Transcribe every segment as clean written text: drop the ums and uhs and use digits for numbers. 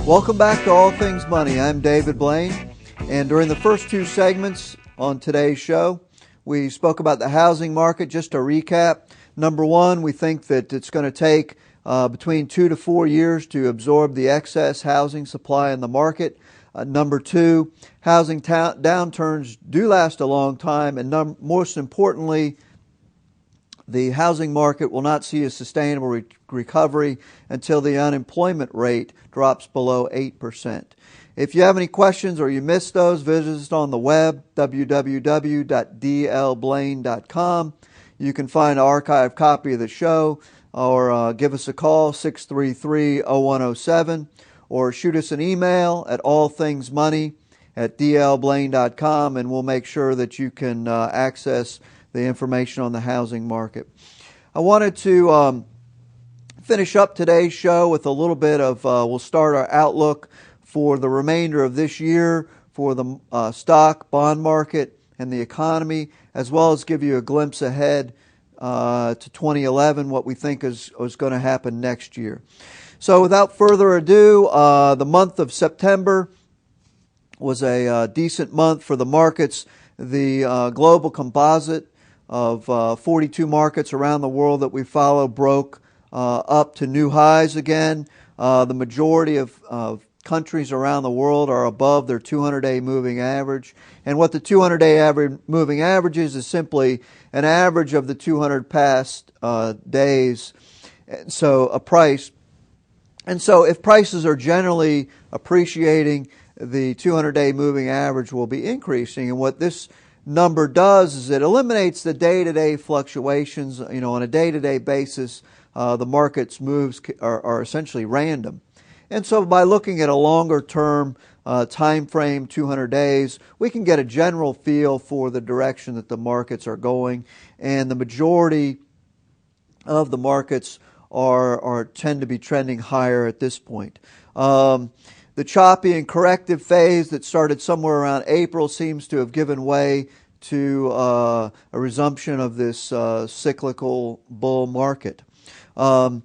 Welcome back to All Things Money. I'm David Blain, and during the first two segments on today's show, we spoke about the housing market. Just to recap, number one, we think that it's going to take between 2 to 4 years to absorb the excess housing supply in the market. Number two, housing downturns do last a long time, and most importantly, the housing market will not see a sustainable recovery until the unemployment rate drops below 8%. If you have any questions or you missed those, visit us on the web, www.dlblain.com. You can find an archived copy of the show, or give us a call, 633-0107, or shoot us an email at allthingsmoney@dlblain.com, and we'll make sure that you can access the information on the housing market. I wanted to finish up today's show with a little bit of, we'll start our outlook for the remainder of this year for the stock, bond market, and the economy, as well as give you a glimpse ahead to 2011, what we think is going to happen next year. So without further ado, the month of September was a decent month for the markets. The global composite of 42 markets around the world that we follow broke up to new highs again. The majority of countries around the world are above their 200-day moving average. And what the 200-day moving average is simply an average of the 200 past days. So a price. And so if prices are generally appreciating, the 200-day moving average will be increasing. And what this number does is it eliminates the day-to-day fluctuations. On a day-to-day basis, the market's moves are essentially random. And so by looking at a longer-term time frame, 200 days, we can get a general feel for the direction that the markets are going. And the majority of the markets tend to be trending higher at this point. The choppy and corrective phase that started somewhere around April seems to have given way to a resumption of this cyclical bull market. Now,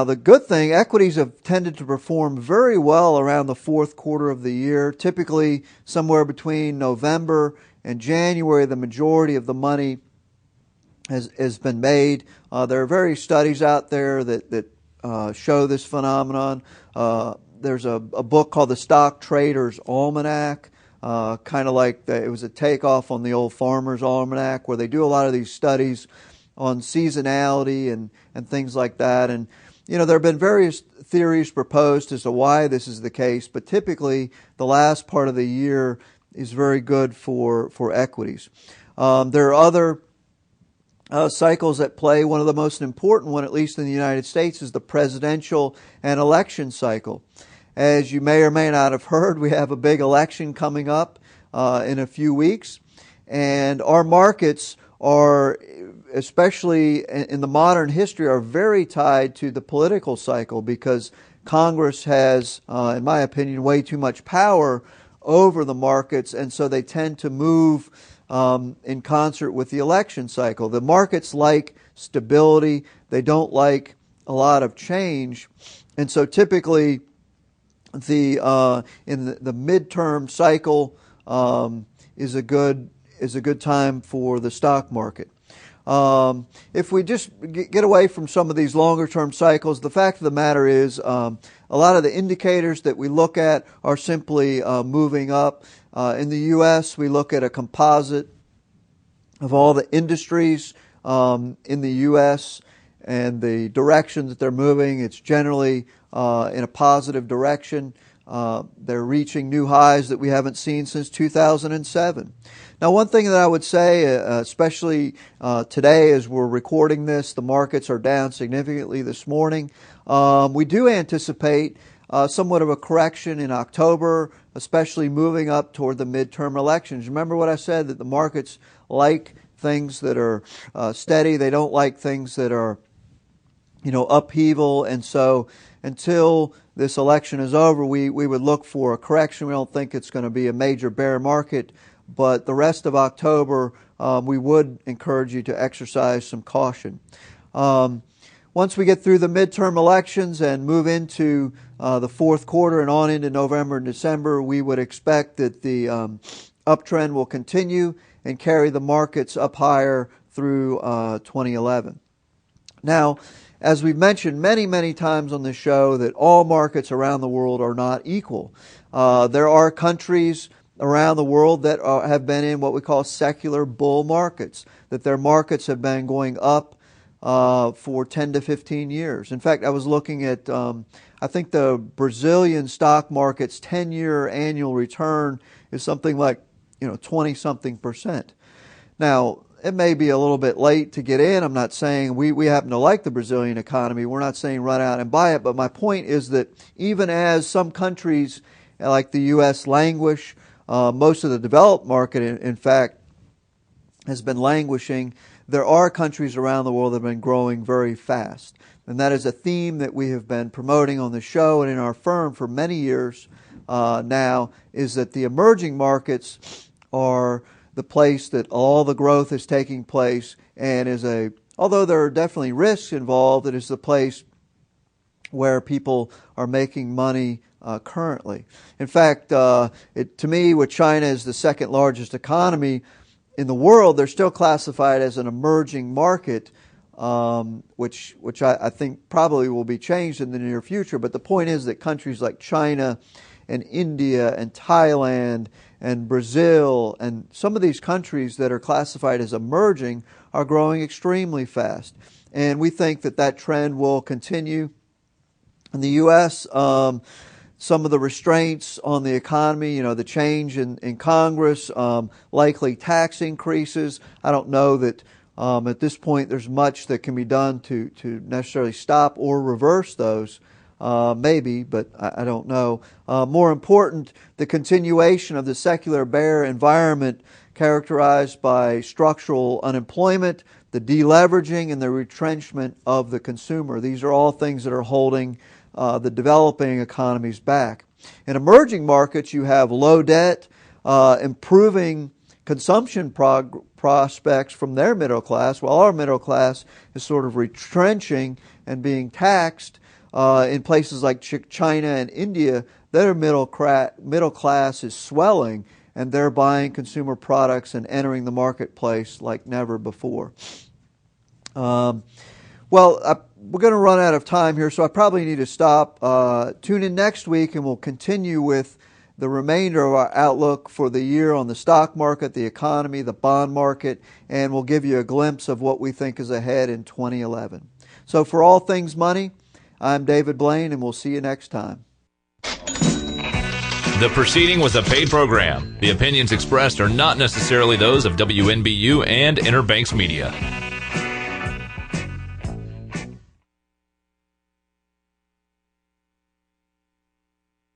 the good thing, equities have tended to perform very well around the fourth quarter of the year. Typically, somewhere between November and January, the majority of the money has been made. There are various studies out there that show this phenomenon. There's a book called The Stock Trader's Almanac, kind of like it was a takeoff on the old Farmer's Almanac, where they do a lot of these studies on seasonality and things like that. And there have been various theories proposed as to why this is the case, but typically the last part of the year is very good for equities. There are other cycles at play. One of the most important one, at least in the United States, is the presidential and election cycle. As you may or may not have heard, we have a big election coming up in a few weeks, and our markets are, especially in the modern history, are very tied to the political cycle because Congress has, in my opinion, way too much power over the markets, and so they tend to move in concert with the election cycle. The markets like stability. They don't like a lot of change, and so typically in the midterm cycle is a good time for the stock market. If we just get away from some of these longer term cycles, the fact of the matter is a lot of the indicators that we look at are simply moving up. In the U.S., we look at a composite of all the industries in the U.S. and the direction that they're moving. It's generally in a positive direction. They're reaching new highs that we haven't seen since 2007. Now, one thing that I would say, especially today as we're recording this, the markets are down significantly this morning. We do anticipate somewhat of a correction in October, especially moving up toward the midterm elections. Remember what I said, that the markets like things that are steady. They don't like things that are, upheaval. And so until this election is over, we would look for a correction. We don't think it's going to be a major bear market, but the rest of October, we would encourage you to exercise some caution. once we get through the midterm elections and move into the fourth quarter and on into November and December, we would expect that the uptrend will continue and carry the markets up higher through 2011. Now, as we've mentioned many, many times on this show, that all markets around the world are not equal. There are countries around the world that have been in what we call secular bull markets, that their markets have been going up for 10 to 15 years. In fact, I was looking at, I think the Brazilian stock market's 10-year annual return is something like 20-something%. Now, it may be a little bit late to get in. I'm not saying we happen to like the Brazilian economy. We're not saying run out and buy it. But my point is that even as some countries like the U.S. languish, most of the developed market, in fact, has been languishing, there are countries around the world that have been growing very fast. And that is a theme that we have been promoting on the show and in our firm for many years now, is that the emerging markets are the place that all the growth is taking place, and although there are definitely risks involved, it is the place where people are making money currently. In fact, to me, with China as the second largest economy in the world, they're still classified as an emerging market, which I think probably will be changed in the near future. But the point is that countries like China and India and Thailand and Brazil and some of these countries that are classified as emerging are growing extremely fast. And we think that that trend will continue. In the U.S., some of the restraints on the economy, the change in Congress, likely tax increases. I don't know that at this point there's much that can be done to necessarily stop or reverse those. Maybe, but I don't know. More important, the continuation of the secular bear environment characterized by structural unemployment, the deleveraging, and the retrenchment of the consumer. These are all things that are holding the developing economies back. In emerging markets, you have low debt, improving consumption prospects from their middle class, while our middle class is sort of retrenching and being taxed. In places like China and India, their middle class is swelling, and they're buying consumer products and entering the marketplace like never before. We're going to run out of time here, so I probably need to stop. Tune in next week, and we'll continue with the remainder of our outlook for the year on the stock market, the economy, the bond market, and we'll give you a glimpse of what we think is ahead in 2011. So for All Things Money, I'm David Blain, and we'll see you next time. The proceeding was a paid program. The opinions expressed are not necessarily those of WNBU and Inner Banks Media.